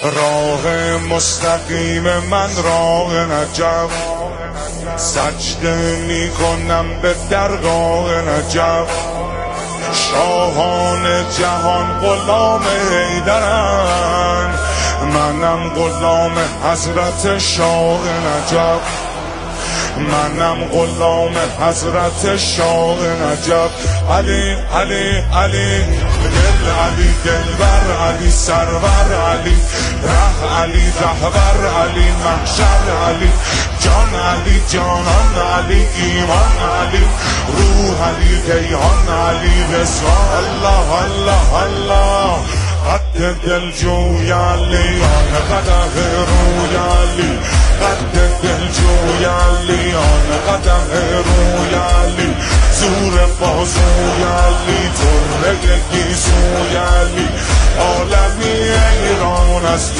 راه مستقیم من راه نجف، سجده می کنم به درگاه نجف. شاهان جهان غلام حیدرن، منم غلام حضرت شاه نجف. منم غلام حضرت شاه نجف. علی علی علی دل علی دلبر علی سرور علی ره علی رهبر علی محشر علی جان علی جانان علی ایمان علی روح علی کیهان علی رضوان. الله الله الله قد دل جوی علی آن قدم روی علی قد دل جوی علی آن قدم روی علی زور بازوی علی طره گیسوی علی عالمی ایران است